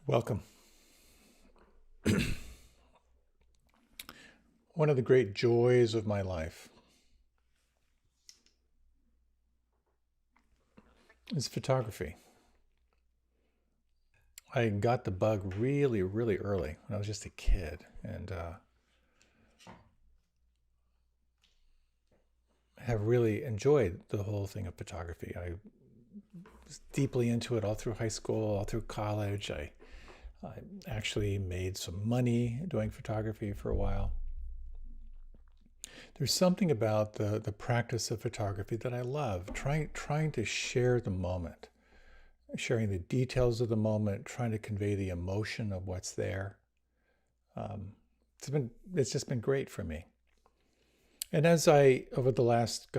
Welcome. One of the great joys of my life is photography. I got the bug really, really early when I was just a kid, and have really enjoyed the whole thing of photography. I was deeply into it all through high school, all through college. I actually made some money doing photography for a while. There's something about the practice of photography that I love, trying to share the moment, sharing the details of the moment, trying to convey the emotion of what's there. Um, it's just been great for me. And as over the last,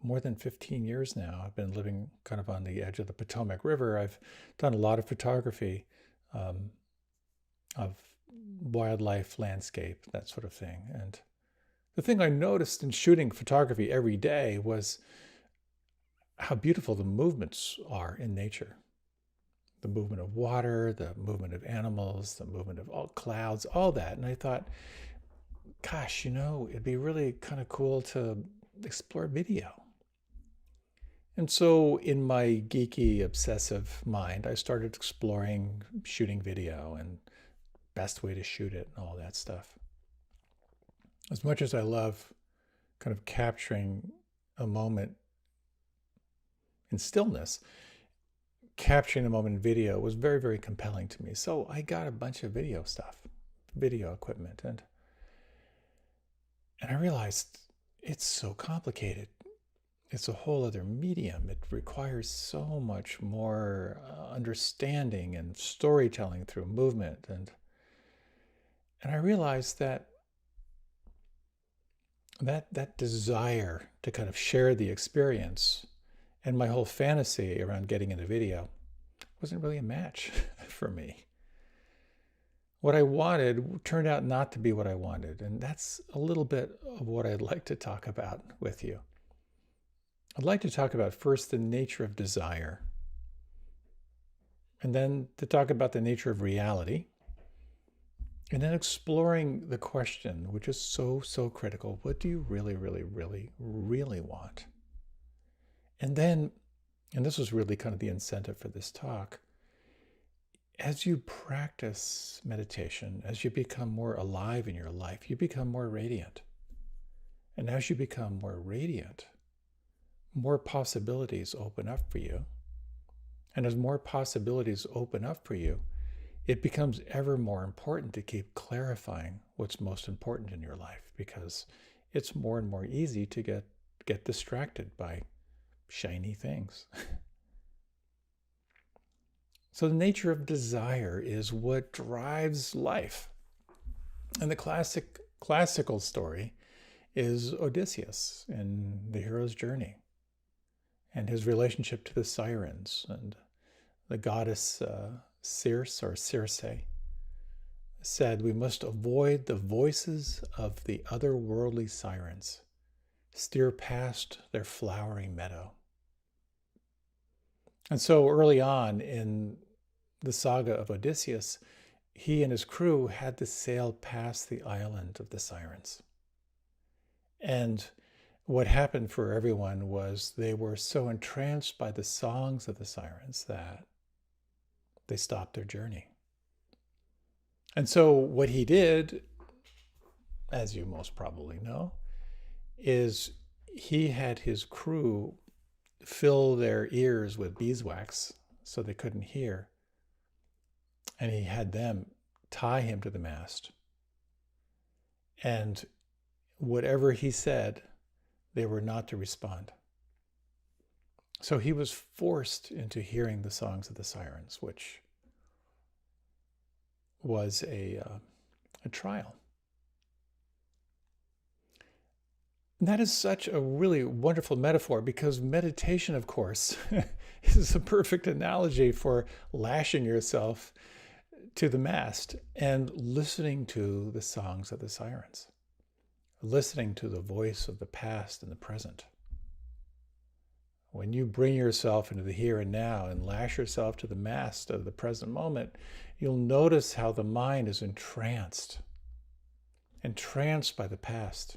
more than 15 years now, I've been living kind of on the edge of the Potomac River. I've done a lot of photography um, of wildlife, landscape, that sort of thing. And the thing I noticed in shooting photography every day was how beautiful the movements are in nature. The movement of water, the movement of animals, the movement of all clouds, all that. And I thought, gosh, it'd be really kind of cool to explore video. And so in my geeky, obsessive mind, I started exploring shooting video and best way to shoot it and all that stuff. As much as I love kind of capturing a moment in stillness, capturing a moment in video was very, very compelling to me. So I got a bunch of video stuff, video equipment, and I realized it's so complicated. It's a whole other medium. It requires so much more understanding and storytelling through movement. And I realized that desire to kind of share the experience and my whole fantasy around getting into video wasn't really a match for me. What I wanted turned out not to be what I wanted, and that's a little bit of what I'd like to talk about with you. I'd like to talk about first the nature of desire, and then to talk about the nature of reality, and then exploring the question, which is so, so critical: what do you really, really, really, really want? And then, and this was really kind of the incentive for this talk, as you practice meditation, as you become more alive in your life, you become more radiant. And as you become more radiant, more possibilities open up for you. And as more possibilities open up for you, it becomes ever more important to keep clarifying what's most important in your life, because it's more and more easy to get distracted by shiny things. So the nature of desire is what drives life. And the classical story is Odysseus in the hero's journey and his relationship to the sirens. And the goddess Circe said, we must avoid the voices of the otherworldly sirens, steer past their flowery meadow. And so early on in the saga of Odysseus, he and his crew had to sail past the island of the sirens. And what happened for everyone was they were so entranced by the songs of the sirens that they stopped their journey. And so what he did, as you most probably know, is he had his crew fill their ears with beeswax so they couldn't hear. And he had them tie him to the mast. And whatever he said, they were not to respond. So he was forced into hearing the songs of the sirens, which was a trial. And that is such a really wonderful metaphor, because meditation, of course, is a perfect analogy for lashing yourself to the mast and listening to the songs of the sirens, listening to the voice of the past and the present. when you bring yourself into the here and now and lash yourself to the mast of the present moment, you'll notice how the mind is entranced by the past,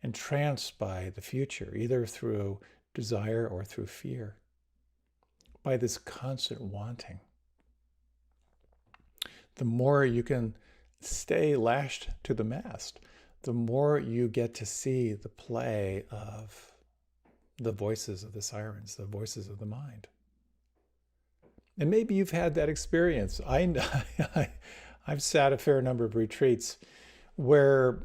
entranced by the future, either through desire or through fear, by this constant wanting. The more you can stay lashed to the mast, the more you get to see the play of the voices of the sirens, the voices of the mind. And maybe you've had that experience. I've sat a fair number of retreats where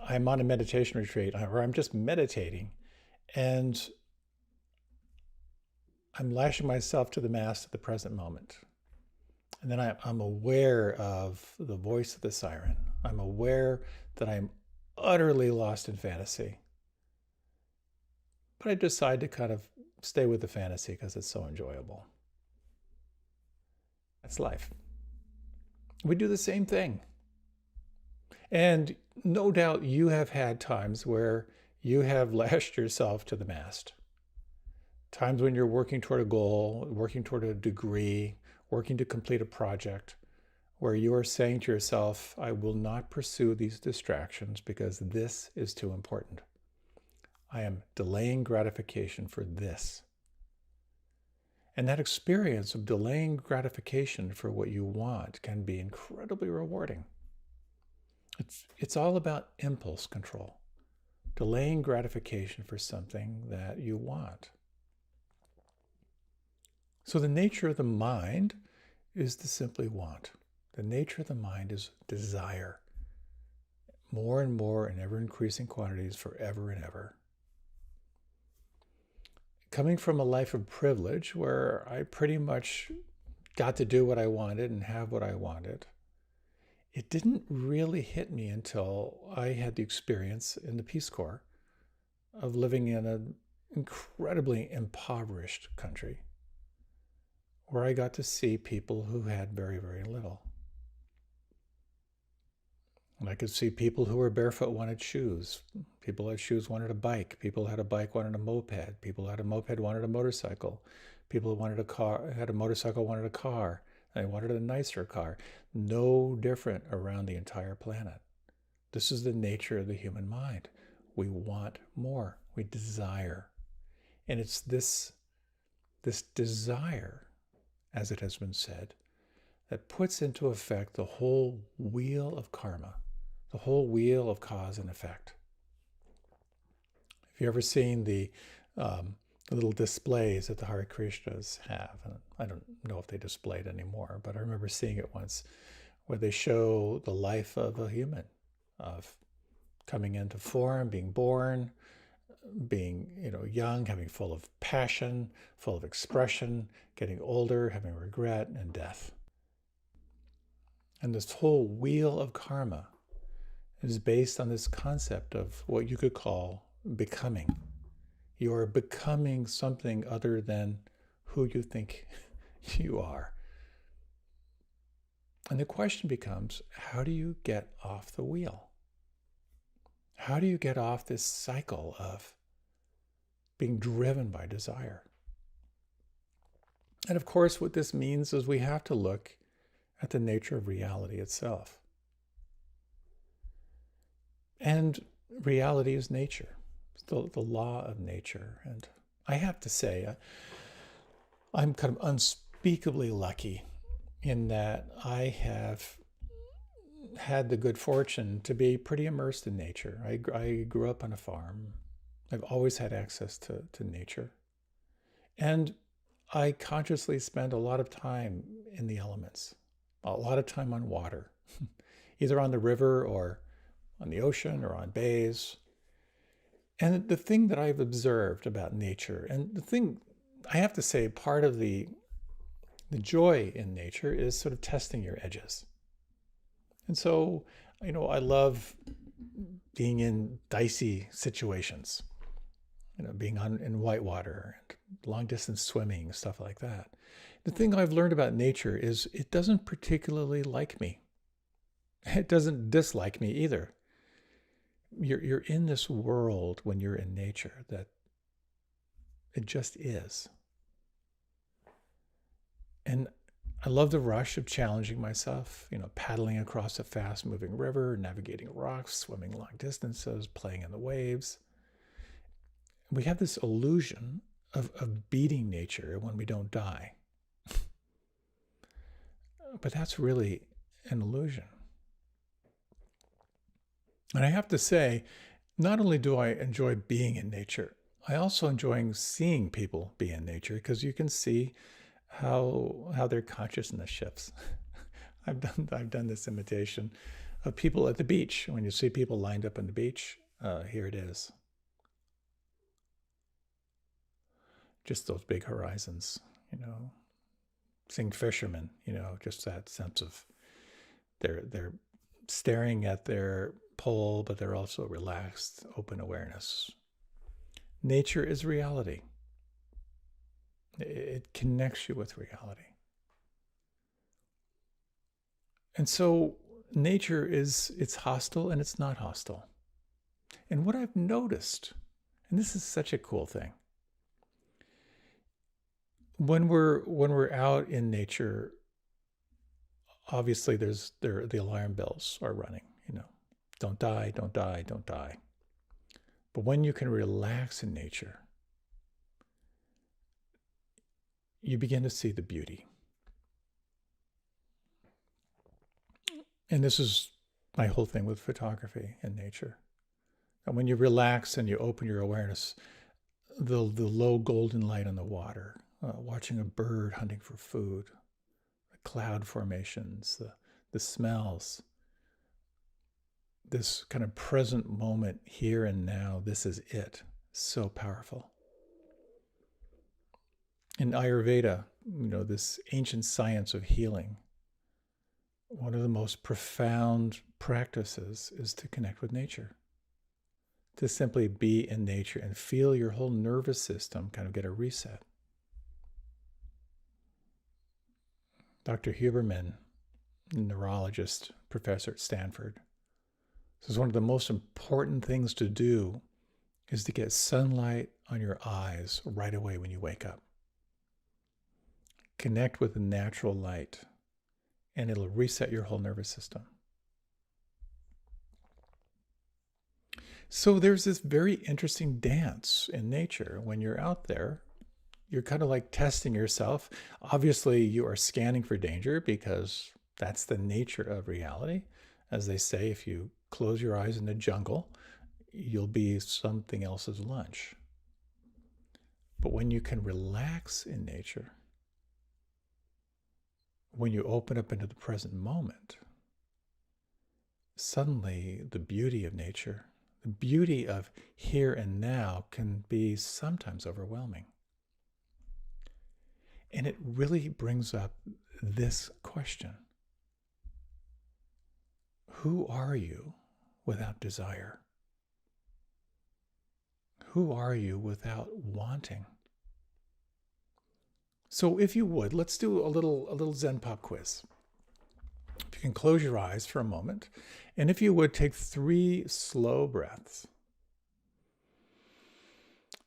I'm on a meditation retreat, or I'm just meditating, and I'm lashing myself to the mast at the present moment. And then I'm aware of the voice of the siren. I'm aware that I'm utterly lost in fantasy. But I decide to kind of stay with the fantasy because it's so enjoyable. That's life. We do the same thing. And no doubt you have had times where you have lashed yourself to the mast. Times when you're working toward a goal, working toward a degree, working to complete a project, where you are saying to yourself, I will not pursue these distractions because this is too important. I am delaying gratification for this. And that experience of delaying gratification for what you want can be incredibly rewarding. It's all about impulse control, delaying gratification for something that you want. So the nature of the mind is to simply want. The nature of the mind is desire, more and more in ever-increasing quantities forever and ever. Coming from a life of privilege where I pretty much got to do what I wanted and have what I wanted, it didn't really hit me until I had the experience in the Peace Corps of living in an incredibly impoverished country where I got to see people who had very, very little. And I could see people who were barefoot wanted shoes. People who had shoes wanted a bike. People who had a bike wanted a moped. People who had a moped wanted a motorcycle. People who wanted a car, had a motorcycle wanted a car. And they wanted a nicer car. No different around the entire planet. This is the nature of the human mind. We want more. We desire. And it's this desire, as it has been said, that puts into effect the whole wheel of karma, the whole wheel of cause and effect. Have you ever seen the little displays that the Hare Krishnas have? And I don't know if they display it anymore, but I remember seeing it once, where they show the life of a human, of coming into form, being born, being young, having full of passion, full of expression, getting older, having regret, and death. And this whole wheel of karma is based on this concept of what you could call becoming. You are becoming something other than who you think you are. And the question becomes, how do you get off the wheel? How do you get off this cycle of being driven by desire? And of course, what this means is we have to look at the nature of reality itself. And reality is nature, the law of nature. And I have to say, I'm kind of unspeakably lucky in that I have had the good fortune to be pretty immersed in nature. I grew up on a farm. I've always had access to nature. And I consciously spend a lot of time in the elements, a lot of time on water, either on the river or on the ocean or on bays. And the thing that I've observed about nature, and the thing I have to say, part of the joy in nature is sort of testing your edges. And so, I love being in dicey situations, being in whitewater and long distance swimming, stuff like that. The thing I've learned about nature is it doesn't particularly like me. It doesn't dislike me either. You're in this world when you're in nature that It just is. And I love the rush of challenging myself, paddling across a fast moving river, navigating rocks, swimming long distances, playing in the waves. We have this illusion of beating nature when we don't die. But that's really an illusion. And I have to say, not only do I enjoy being in nature, I also enjoy seeing people be in nature, because you can see how their consciousness shifts. I've done this imitation of people at the beach. When you see people lined up on the beach, here it is. Just those big horizons, seeing fishermen, just that sense of they're staring at their pole, but they're also relaxed, open awareness. Nature is reality. It connects you with reality. And so nature it's hostile and it's not hostile. And what I've noticed, and this is such a cool thing, when we're out in nature, obviously the alarm bells are running, don't die, don't die, don't die. But when you can relax in nature, you begin to see the beauty. And this is my whole thing with photography and nature. And when you relax and you open your awareness, the low golden light on the water, watching a bird hunting for food, the cloud formations, the smells, this kind of present moment here and now, this is it. So powerful. In Ayurveda, this ancient science of healing, one of the most profound practices is to connect with nature. To simply be in nature and feel your whole nervous system kind of get a reset. Dr. Huberman, neurologist, professor at Stanford, says one of the most important things to do is to get sunlight on your eyes right away when you wake up. Connect with the natural light, and it'll reset your whole nervous system. So there's this very interesting dance in nature. When you're out there, you're kind of like testing yourself. Obviously, you are scanning for danger because that's the nature of reality. As they say, if you close your eyes in the jungle, you'll be something else's lunch. But when you can relax in nature, when you open up into the present moment, suddenly the beauty of nature, the beauty of here and now can be sometimes overwhelming. And it really brings up this question. Who are you without desire? Who are you without wanting? So if you would, let's do a little Zen pop quiz. If you can close your eyes for a moment, and if you would, take 3 slow breaths.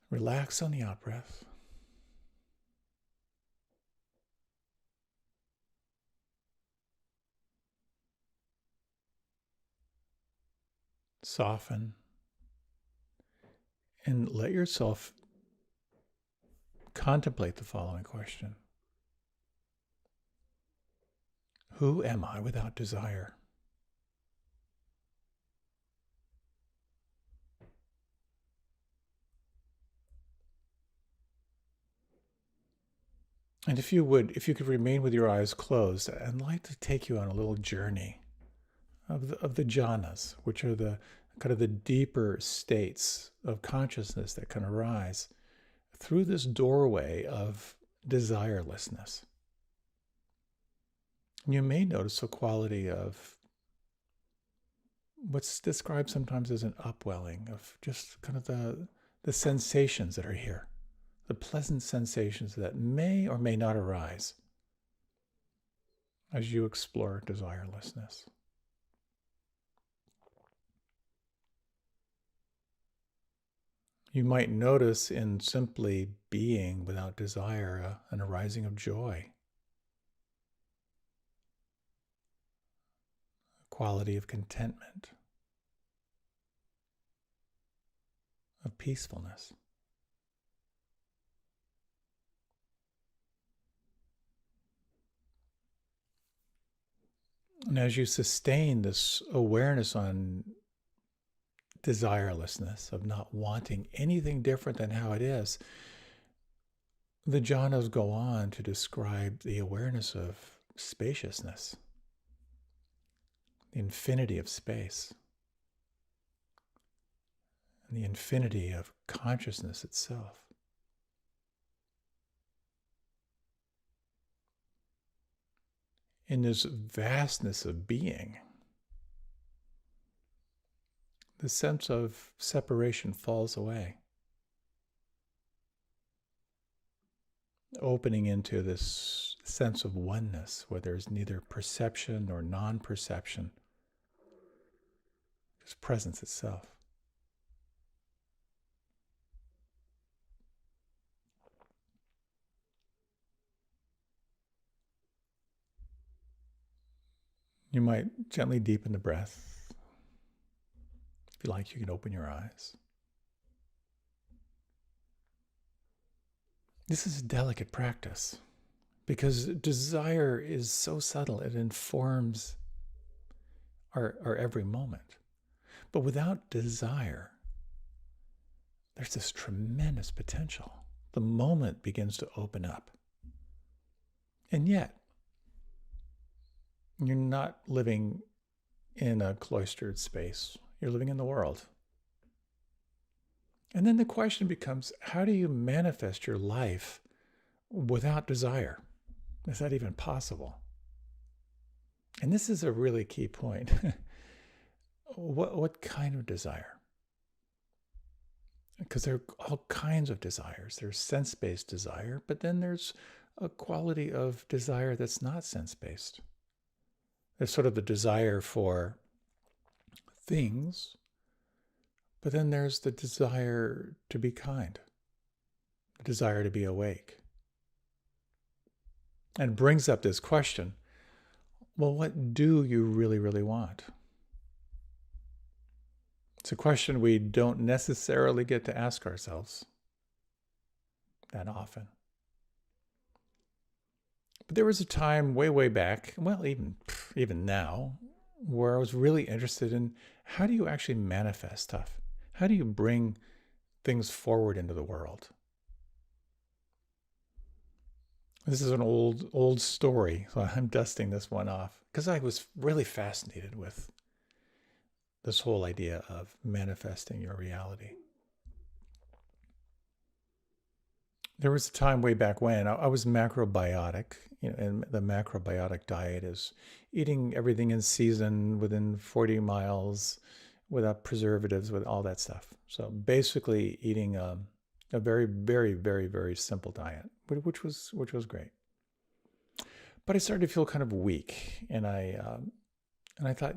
Relax on the out breath. Soften. And let yourself contemplate the following question. Who am I without desire? And if you could remain with your eyes closed, I'd like to take you on a little journey of the jhanas, which are the kind of the deeper states of consciousness that can arise through this doorway of desirelessness. You may notice a quality of what's described sometimes as an upwelling of just kind of the sensations that are here, the pleasant sensations that may or may not arise as you explore desirelessness. You might notice in simply being without desire an arising of joy, a quality of contentment, of peacefulness. And as you sustain this awareness on desirelessness, of not wanting anything different than how it is, the jhanas go on to describe the awareness of spaciousness, the infinity of space, and the infinity of consciousness itself. In this vastness of being, the sense of separation falls away, opening into this sense of oneness where there's neither perception nor non-perception, just presence itself. You might gently deepen the breath. If you like, you can open your eyes. This is a delicate practice because desire is so subtle, it informs our every moment. But without desire, there's this tremendous potential. The moment begins to open up. And yet, you're not living in a cloistered space. You're living in the world. And then the question becomes, how do you manifest your life without desire? Is that even possible? And this is a really key point. What kind of desire? Because there are all kinds of desires. There's sense-based desire, but then there's a quality of desire that's not sense-based. There's sort of the desire for things, but then there's the desire to be kind, the desire to be awake. And it brings up this question, well, what do you really, really want? It's a question we don't necessarily get to ask ourselves that often. But there was a time way, way back, well, even now, where I was really interested in how do you actually manifest stuff? How do you bring things forward into the world? This is an old story, so I'm dusting this one off because I was really fascinated with this whole idea of manifesting your reality. There was a time way back when I was macrobiotic, and the macrobiotic diet is eating everything in season within 40 miles without preservatives, with all that stuff. So basically eating a very, very, very, very simple diet, which was great. But I started to feel kind of weak, and I thought,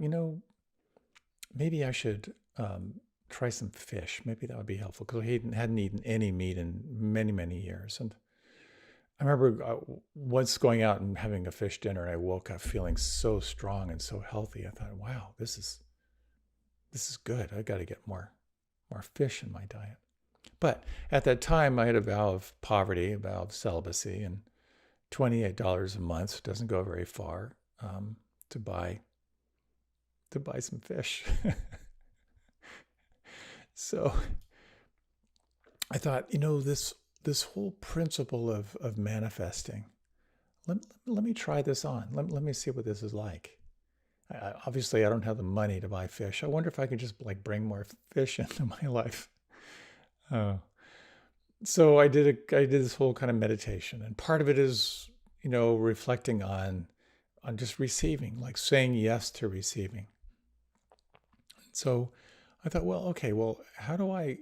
maybe I should try some fish. Maybe that would be helpful because I hadn't eaten any meat in many, many years. And I remember once going out and having a fish dinner, and I woke up feeling so strong and so healthy. I thought, wow, this is good. I got to get more fish in my diet. But at that time, I had a vow of poverty, a vow of celibacy, and $28 a month doesn't go very far to buy some fish. So I thought, this whole principle of manifesting, let me try this on. Let me see what this is like. Obviously, I don't have the money to buy fish. I wonder if I could just bring more fish into my life. So I did this whole kind of meditation, and part of it is, reflecting on just receiving, like saying yes to receiving. So I thought, how do I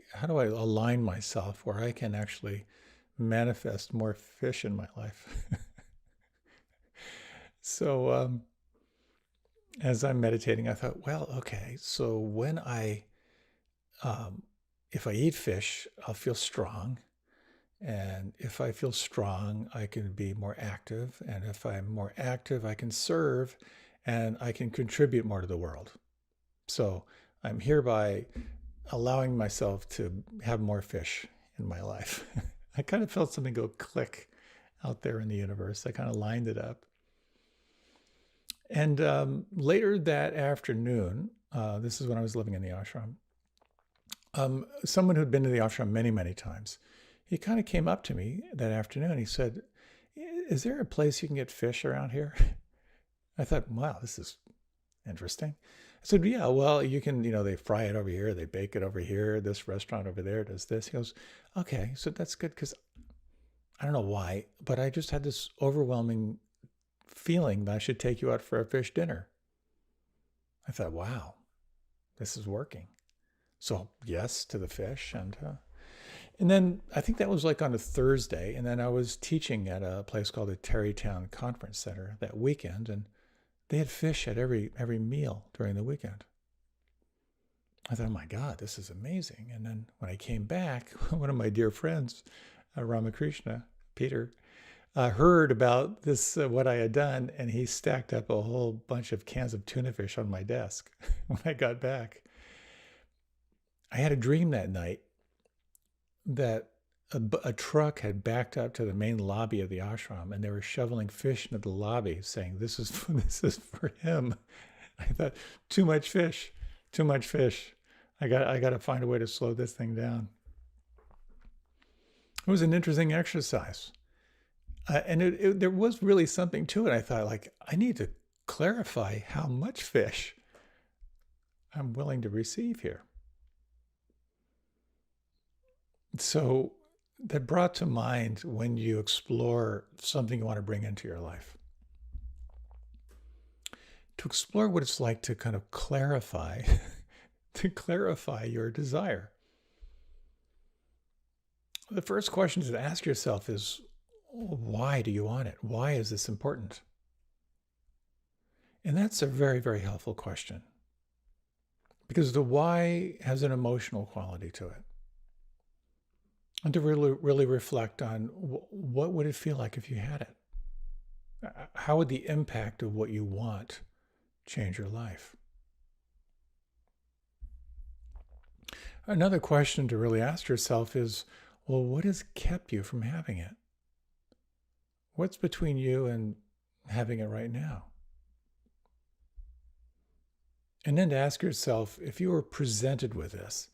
align myself where I can actually manifest more fish in my life? So as I'm meditating, I thought, so when I if I eat fish, I'll feel strong. And if I feel strong, I can be more active. And if I'm more active, I can serve and I can contribute more to the world. So I'm hereby allowing myself to have more fish in my life. I kind of felt something go click out there in the universe. I kind of lined it up. And later that afternoon, this is when I was living in the ashram, someone who'd been to the ashram many, many times, he kind of came up to me that afternoon. He said, "Is there a place you can get fish around here?" I thought, wow, this is interesting. I said, yeah, well, you can, they fry it over here, they bake it over here, this restaurant over there does this. He goes, okay, so that's good, because I don't know why, but I just had this overwhelming feeling that I should take you out for a fish dinner. I thought, wow, this is working. So yes to the fish. And then I think that was like on a Thursday. And then I was teaching at a place called the Tarrytown Conference Center that weekend. And they had fish at every meal during the weekend. I thought, oh my God, this is amazing. And then when I came back, one of my dear friends, Ramakrishna, Peter, heard about this, what I had done, and he stacked up a whole bunch of cans of tuna fish on my desk when I got back. I had a dream that night that a truck had backed up to the main lobby of the ashram, and they were shoveling fish into the lobby, saying, "This is for him." I thought, too much fish. I got to find a way to slow this thing down. It was an interesting exercise, and there was really something to it. I thought, like, I need to clarify how much fish I'm willing to receive here. So that brought to mind when you explore something you want to bring into your life. To explore what it's like to kind of clarify, your desire. The first question to ask yourself is, why do you want it? Why is this important? And that's a very, very helpful question, because the why has an emotional quality to it. And to really reflect on what would it feel like if you had it? How would the impact of what you want change your life? Another question to really ask yourself is, well, what has kept you from having it? What's between you and having it right now? And then to ask yourself, if you were presented with this,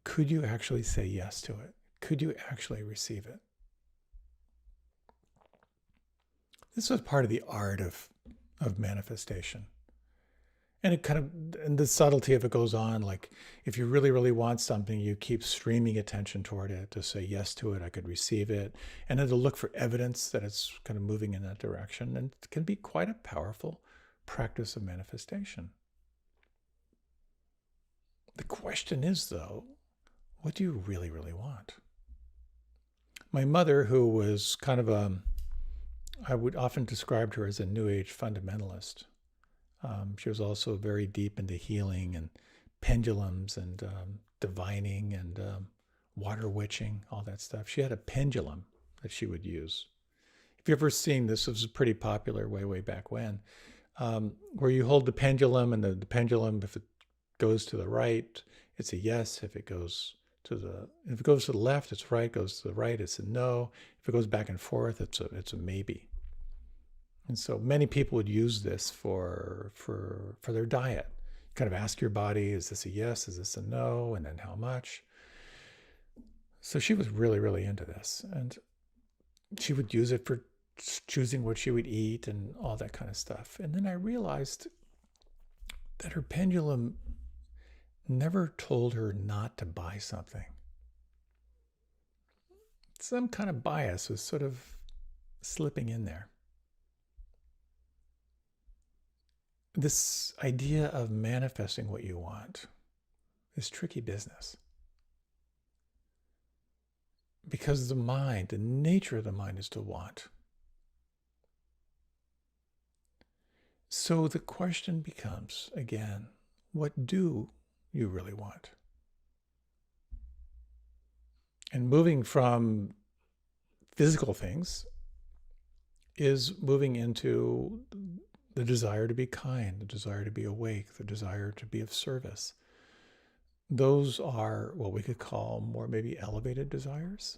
could you actually say yes to it? Could you actually receive it? This was part of the art of manifestation. And and the subtlety of it goes on, like, if you really, really want something, you keep streaming attention toward it to say yes to it, I could receive it, and then to look for evidence that it's kind of moving in that direction. And it can be quite a powerful practice of manifestation. The question is, though, what do you really, really want? My mother, who was kind of I would often describe her as a New Age fundamentalist. She was also very deep into healing and pendulums and divining and water witching, all that stuff. She had a pendulum that she would use. If you've ever seen this, was pretty popular way back when, where you hold the pendulum, and the pendulum, if it goes to the right, it's a yes. If it goes to the left, it's right. Goes to the right, it's a no. If it goes back and forth, it's a maybe. And so many people would use this for their diet. You kind of ask your body, is this a yes? Is this a no? And then how much? So she was really, really into this. And she would use it for choosing what she would eat and all that kind of stuff. And then I realized that her pendulum never told her not to buy something. Some kind of bias was sort of slipping in there. This idea of manifesting what you want is tricky business. Because the nature of the mind is to want. So the question becomes, again, what do you really want? And moving from physical things is moving into the desire to be kind, the desire to be awake, the desire to be of service. Those are what we could call more maybe elevated desires.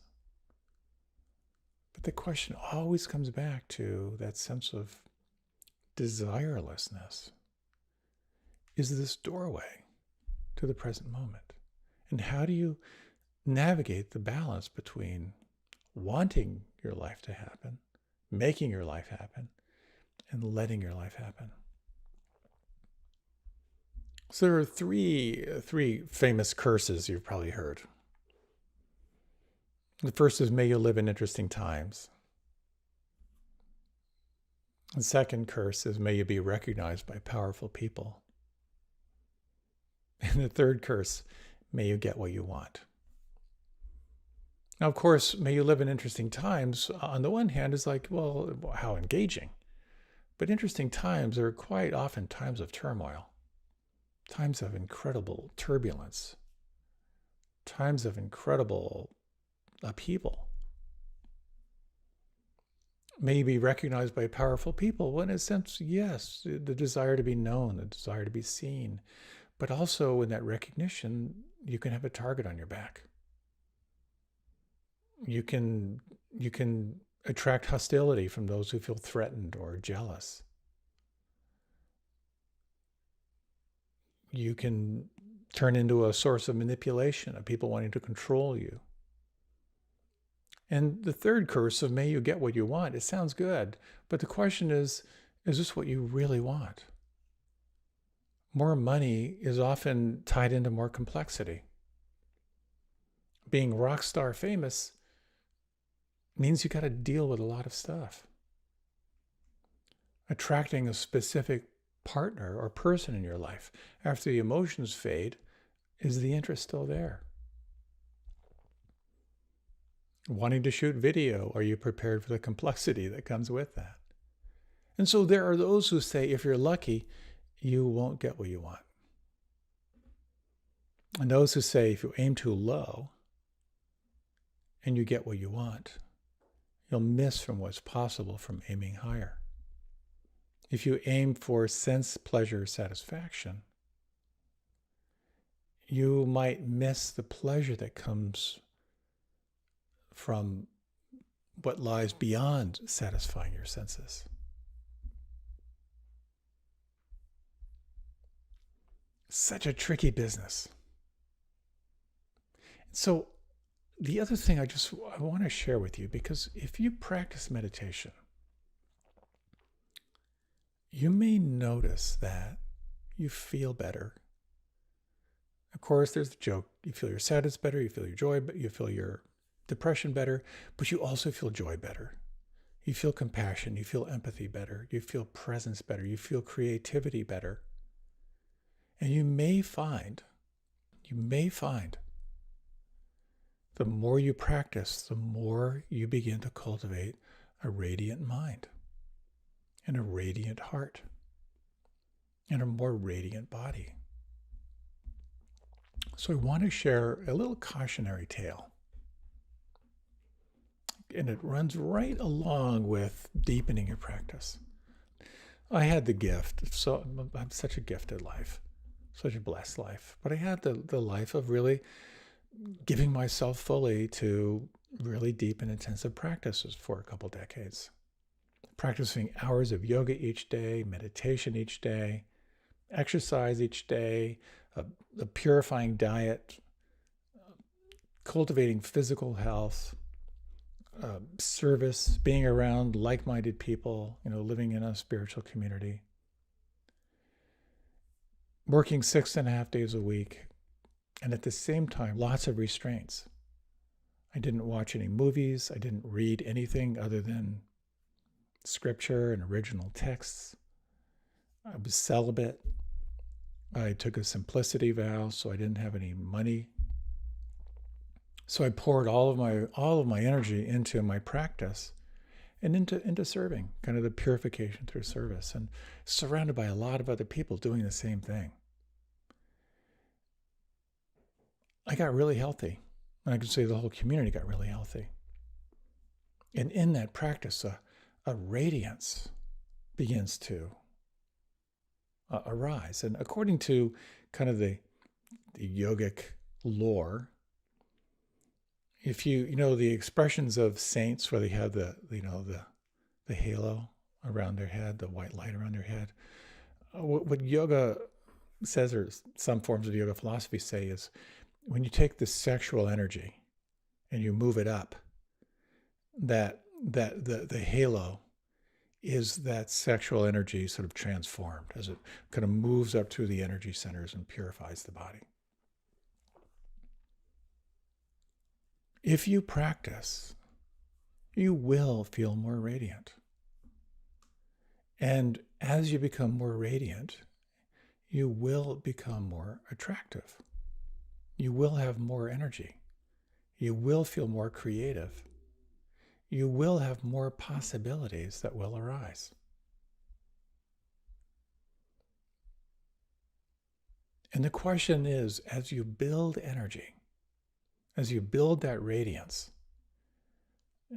But the question always comes back to that sense of desirelessness. Is this doorway to the present moment? And how do you navigate the balance between wanting your life to happen, making your life happen, and letting your life happen? So there are three famous curses you've probably heard. The first is, may you live in interesting times. The second curse is, may you be recognized by powerful people. And the third curse, may you get what you want. Now, of course, may you live in interesting times, on the one hand, is like, well, how engaging. But interesting times are quite often times of turmoil, times of incredible turbulence, times of incredible upheaval. May you be recognized by powerful people. Well, in a sense, yes, the desire to be known, the desire to be seen. But also in that recognition, you can have a target on your back. You can attract hostility from those who feel threatened or jealous. You can turn into a source of manipulation, of people wanting to control you. And the third curse of, may you get what you want, it sounds good, but the question is this what you really want? More money is often tied into more complexity. Being rock star famous means you got to deal with a lot of stuff. Attracting a specific partner or person in your life after the emotions fade, is the interest still there? Wanting to shoot video, are you prepared for the complexity that comes with that? And so there are those who say, if you're lucky, you won't get what you want. And those who say, if you aim too low and you get what you want, you'll miss from what's possible from aiming higher. If you aim for sense, pleasure, satisfaction, you might miss the pleasure that comes from what lies beyond satisfying your senses. Such a tricky business. So the other thing I want to share with you, because if you practice meditation, you may notice that you feel better. Of course, there's the joke. You feel your sadness better, you feel your joy, but you feel your depression better, but you also feel joy better. You feel compassion, you feel empathy better, you feel presence better, you feel creativity better. And you may find the more you practice, the more you begin to cultivate a radiant mind and a radiant heart and a more radiant body. So I want to share a little cautionary tale. And it runs right along with deepening your practice. I had the gift, so I'm such a gifted life, such a blessed life, but I had the life of really giving myself fully to really deep and intensive practices for a couple decades. Practicing hours of yoga each day, meditation each day, exercise each day, a purifying diet, cultivating physical health, service, being around like-minded people, living in a spiritual community, working 6.5 days a week, and at the same time, lots of restraints. I didn't watch any movies. I didn't read anything other than scripture and original texts. I was celibate. I took a simplicity vow, so I didn't have any money. So I poured all of my energy into my practice and into serving, kind of the purification through service, and surrounded by a lot of other people doing the same thing. I got really healthy. And I can say the whole community got really healthy. And in that practice, a radiance begins to arise. And according to kind of the yogic lore, if you know the expressions of saints where they have the halo around their head, the white light around their head, what yoga says, or some forms of yoga philosophy say, is when you take the sexual energy and you move it up, that the halo is that sexual energy sort of transformed as it kind of moves up through the energy centers and purifies the body. If you practice, you will feel more radiant. And as you become more radiant, you will become more attractive. You will have more energy. You will feel more creative. You will have more possibilities that will arise. And the question is, as you build energy, as you build that radiance,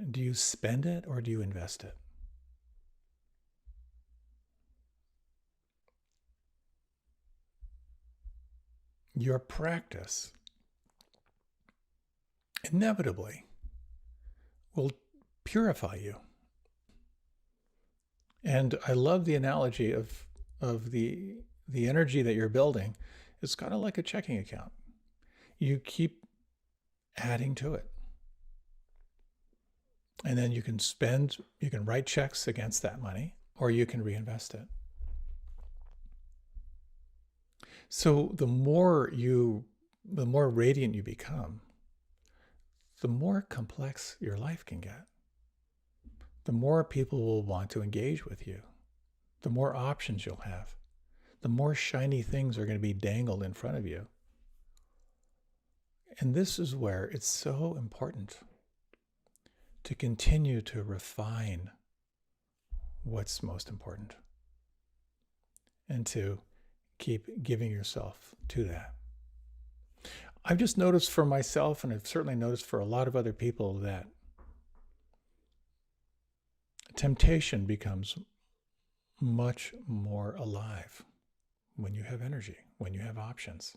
do you spend it or do you invest it? Your practice inevitably will purify you. And I love the analogy of the energy that you're building. It's kind of like a checking account. You keep adding to it. And then you can write checks against that money, or you can reinvest it. So the more radiant you become, the more complex your life can get. The more people will want to engage with you. The more options you'll have. The more shiny things are going to be dangled in front of you. And this is where it's so important to continue to refine what's most important and to keep giving yourself to that. I've just noticed for myself, and I've certainly noticed for a lot of other people, that temptation becomes much more alive when you have energy, when you have options.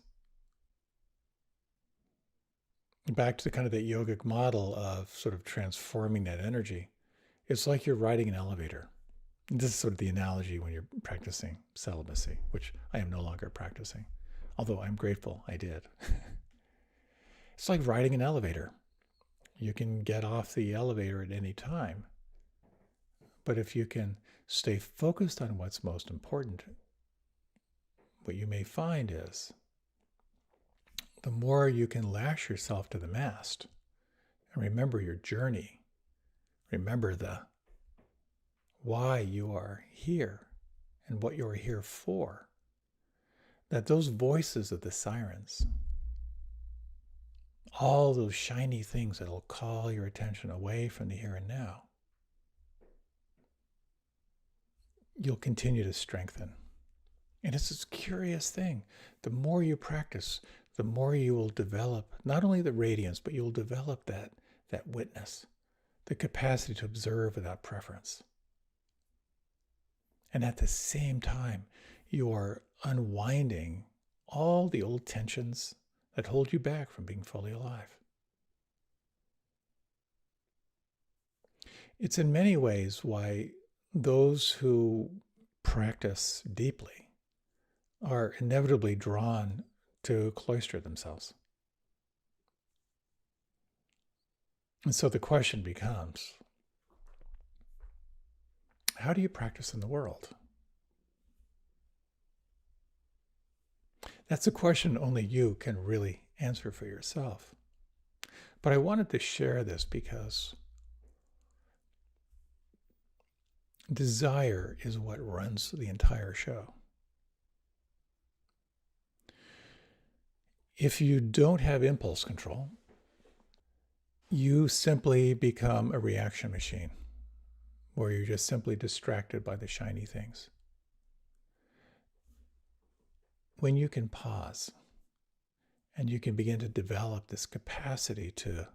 Back to the kind of the yogic model of sort of transforming that energy, it's like you're riding an elevator. This is sort of the analogy when you're practicing celibacy, which I am no longer practicing, although I'm grateful I did. It's like riding an elevator. You can get off the elevator at any time, but if you can stay focused on what's most important, what you may find is the more you can lash yourself to the mast and remember your journey, remember the why you are here and what you are here for, that those voices of the sirens, all those shiny things that will call your attention away from the here and now, you'll continue to strengthen. And it's this curious thing. The more you practice, the more you will develop not only the radiance, but you'll develop that witness, the capacity to observe without preference. And at the same time, you are unwinding all the old tensions that hold you back from being fully alive. It's in many ways why those who practice deeply are inevitably drawn to cloister themselves. And so the question becomes, how do you practice in the world? That's a question only you can really answer for yourself. But I wanted to share this because desire is what runs the entire show. If you don't have impulse control, you simply become a reaction machine where you're just simply distracted by the shiny things. When you can pause And you can begin to develop this capacity to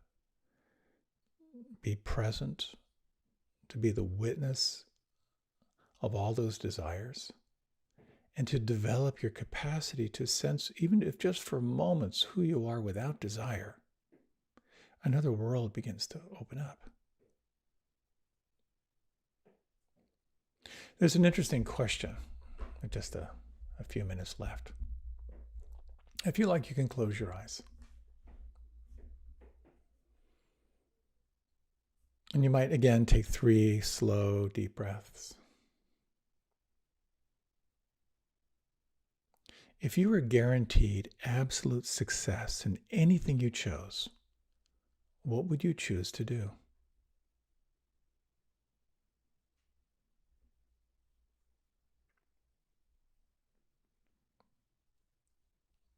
be present, to be the witness of all those desires, and to develop your capacity to sense, even if just for moments, who you are without desire. Another world begins to open up. There's an interesting question, with just a few minutes left. If you like, you can close your eyes. And you might, again, take 3 slow, deep breaths. If you were guaranteed absolute success in anything you chose, what would you choose to do?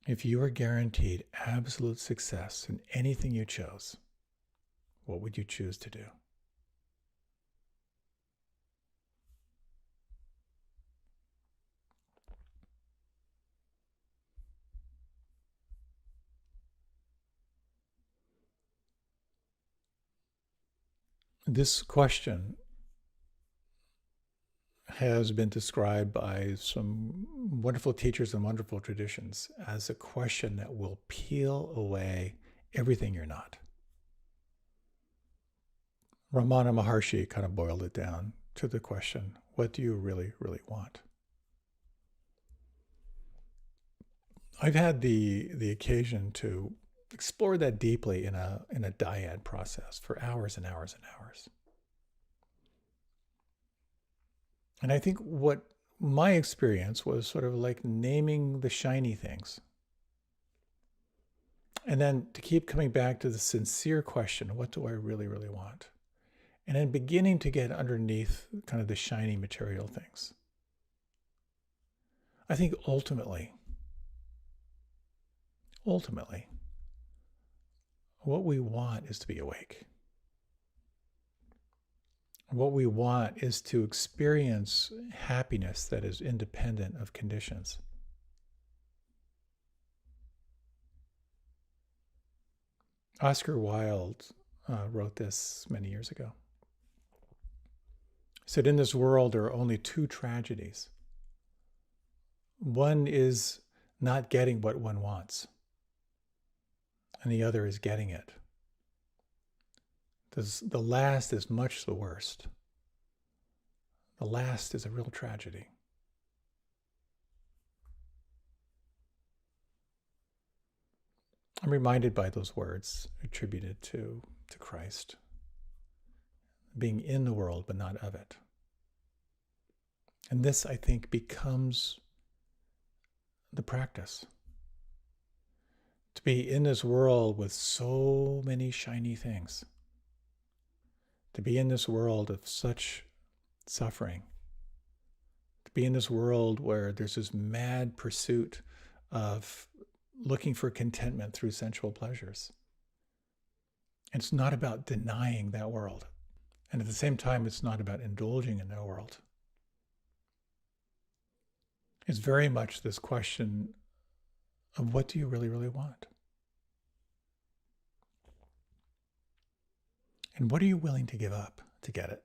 If you were guaranteed absolute success in anything you chose, what would you choose to do? This question has been described by some wonderful teachers and wonderful traditions as a question that will peel away everything you're not. Ramana Maharshi kind of boiled it down to the question, what do you really, really want? I've had the occasion to explore that deeply in a dyad process for hours and hours and hours. And I think what my experience was sort of like naming the shiny things. And then to keep coming back to the sincere question, what do I really, really want? And then beginning to get underneath kind of the shiny material things. I think ultimately, what we want is to be awake. What we want is to experience happiness that is independent of conditions. Oscar Wilde wrote this many years ago. He said, in this world, there are only 2 tragedies. One is not getting what one wants, and the other is getting it. The last is much the worst. The last is a real tragedy. I'm reminded by those words attributed to Christ, being in the world but not of it. And this, I think, becomes the practice. To be in this world with so many shiny things. To be in this world of such suffering. To be in this world where there's this mad pursuit of looking for contentment through sensual pleasures. And it's not about denying that world. And at the same time, it's not about indulging in that world. It's very much this question of what do you really, really want? And what are you willing to give up to get it?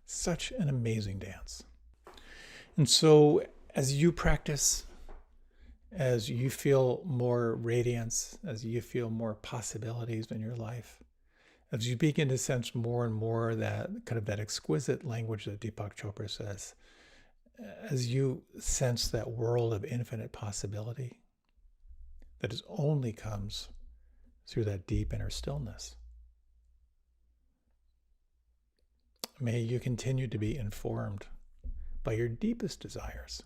Such an amazing dance. And so as you practice, as you feel more radiance, as you feel more possibilities in your life, as you begin to sense more and more that kind of that exquisite language that Deepak Chopra says, as you sense that world of infinite possibility that is only comes through that deep inner stillness, may you continue to be informed by your deepest desires.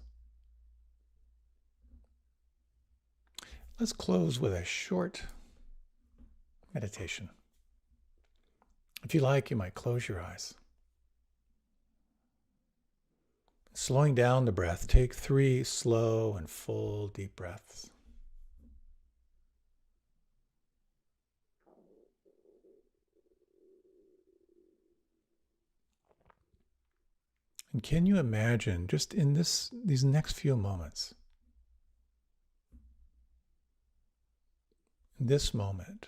Let's close with a short meditation. If you like, you might close your eyes. Slowing down the breath, take 3 slow and full deep breaths. And can you imagine, just in these next few moments, this moment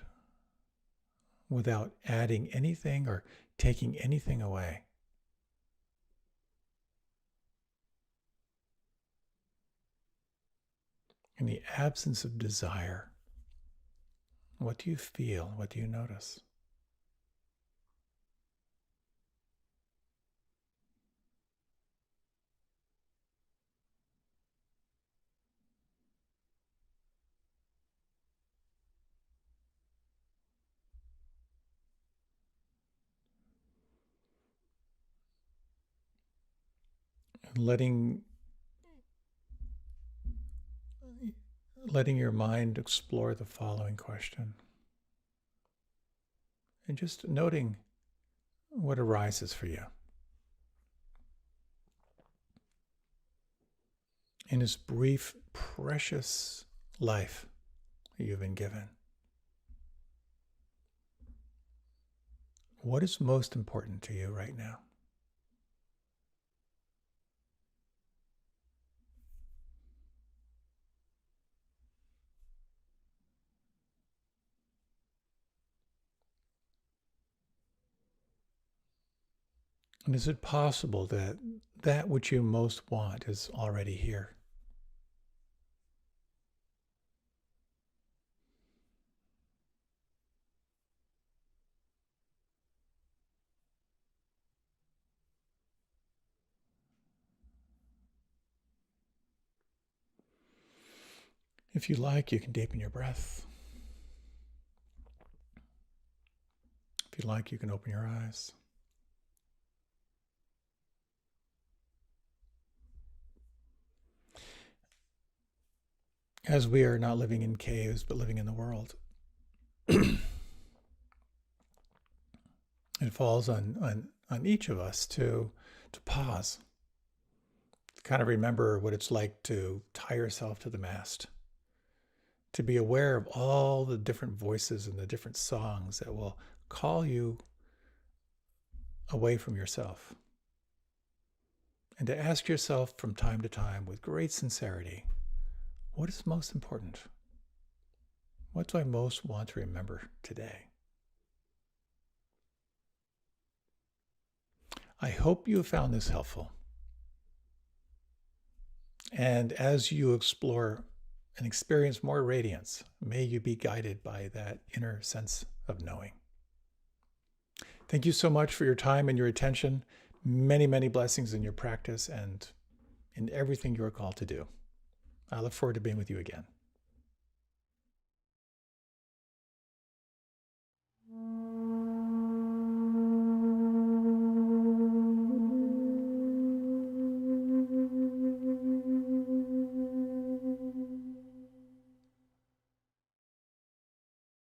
without adding anything or taking anything away. In the absence of desire, what do you feel? What do you notice? And letting your mind explore the following question. And just noting what arises for you. In this brief, precious life that you've been given, what is most important to you right now? And is it possible that that which you most want is already here? If you like, you can deepen your breath. If you like, you can open your eyes. As we are not living in caves, but living in the world, it falls on each of us to pause, to kind of remember what it's like to tie yourself to the mast, to be aware of all the different voices and the different songs that will call you away from yourself. And to ask yourself from time to time with great sincerity, what is most important? What do I most want to remember today? I hope you have found this helpful. And as you explore and experience more radiance, may you be guided by that inner sense of knowing. Thank you so much for your time and your attention. Many, many blessings in your practice and in everything you are called to do. I look forward to being with you again.